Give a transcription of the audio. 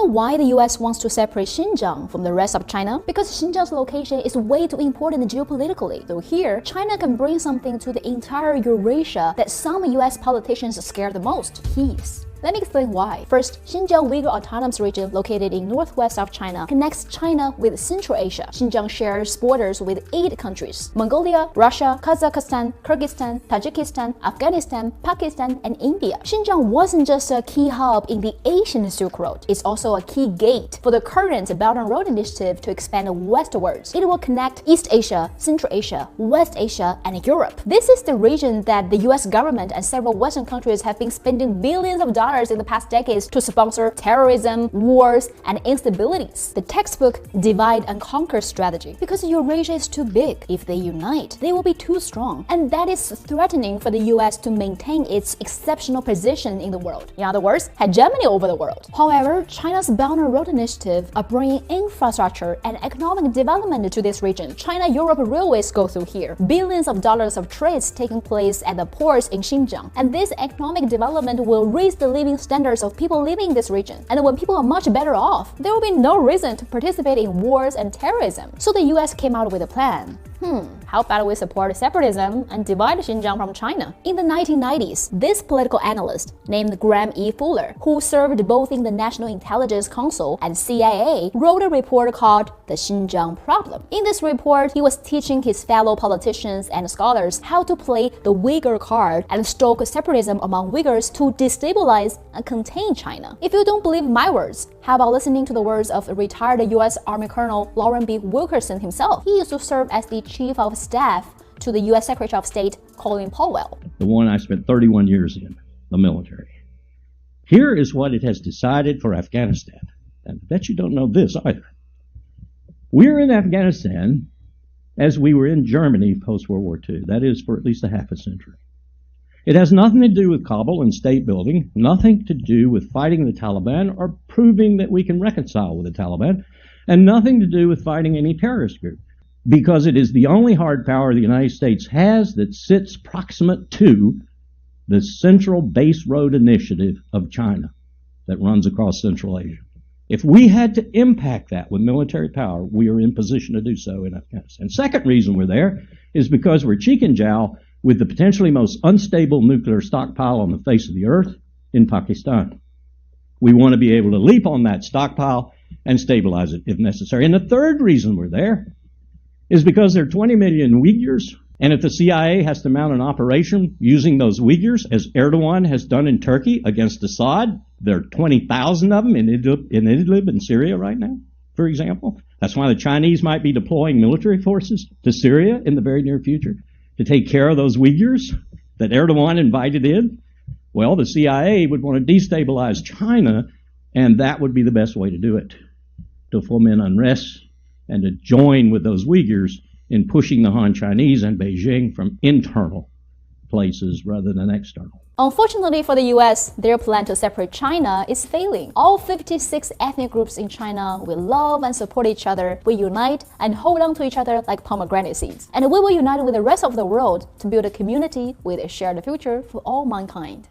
why the US wants to separate Xinjiang from the rest of China? Because Xinjiang's location is way too important geopolitically. So here, China can bring something to the entire Eurasia that some US politicians scare the most: peace. Let me explain why. First, Xinjiang Uyghur Autonomous Region, located in northwest of China, connects China with Central Asia. Xinjiang shares borders with 8 countries: Mongolia, Russia, Kazakhstan, Kyrgyzstan, Tajikistan, Afghanistan, Pakistan, and India. Xinjiang wasn't just a key hub in the Asian Silk Road, it's also a key gate for the current Belt and Road Initiative to expand westwards. It will connect East Asia, Central Asia, West Asia, and Europe. This is the region that the US government and several Western countries have been spending billions of dollars in the past decades to sponsor terrorism, wars, and instabilities. The textbook divide and conquer strategy. Because Eurasia is too big. If they unite, they will be too strong. And that is threatening for the US to maintain its exceptional position in the world. In other words, hegemony over the world. However, China's Belt and Road Initiative are bringing infrastructure and economic development to this region. China-Europe railways go through here. Billions of dollars of trades taking place at the ports in Xinjiang. And this economic development will raise the living standards of people living in this region. And when people are much better off, there will be no reason to participate in wars and terrorism. So the US came out with a plan. How about we support separatism and divide Xinjiang from China? In the 1990s, this political analyst named Graham E. Fuller, who served both in the National Intelligence Council and CIA, wrote a report called The Xinjiang Problem. In this report, he was teaching his fellow politicians and scholars how to play the Uyghur card and stoke separatism among Uyghurs to destabilize and contain China. If you don't believe my words, how about listening to the words of retired US Army Colonel Lauren B. Wilkerson himself? He used to serve as the Chief of Staff to the US Secretary of State Colin Powell. The one I spent 31 years in, the military. Here is what it has decided for Afghanistan. And I bet you don't know this either. We're in Afghanistan as we were in Germany post-World War II. That is, for at least a half a century. It has nothing to do with Kabul and state building, nothing to do with fighting the Taliban or proving that we can reconcile with the Taliban, and nothing to do with fighting any terrorist group. Because it is the only hard power the United States has that sits proximate to the Central Base Road Initiative of China that runs across Central Asia. If we had to impact that with military power, we are in position to do so in Afghanistan. Second reason we're there is because we're cheek and jowl with the potentially most unstable nuclear stockpile on the face of the earth in Pakistan. We want to be able to leap on that stockpile and stabilize it if necessary. And the third reason we're there is because there are 20 million Uyghurs, and if the CIA has to mount an operation using those Uyghurs, as Erdogan has done in Turkey against Assad, there are 20,000 of them in Idlib in Syria right now, for example. That's why the Chinese might be deploying military forces to Syria in the very near future to take care of those Uyghurs that Erdogan invited in. Well, the CIA would want to destabilize China, and that would be the best way to do it, to foment unrest and to join with those Uyghurs in pushing the Han Chinese and Beijing from internal places rather than external. Unfortunately for the US, their plan to separate China is failing. All 56 ethnic groups in China will love and support each other, will unite and hold on to each other like pomegranate seeds. And we will unite with the rest of the world to build a community with a shared future for all mankind.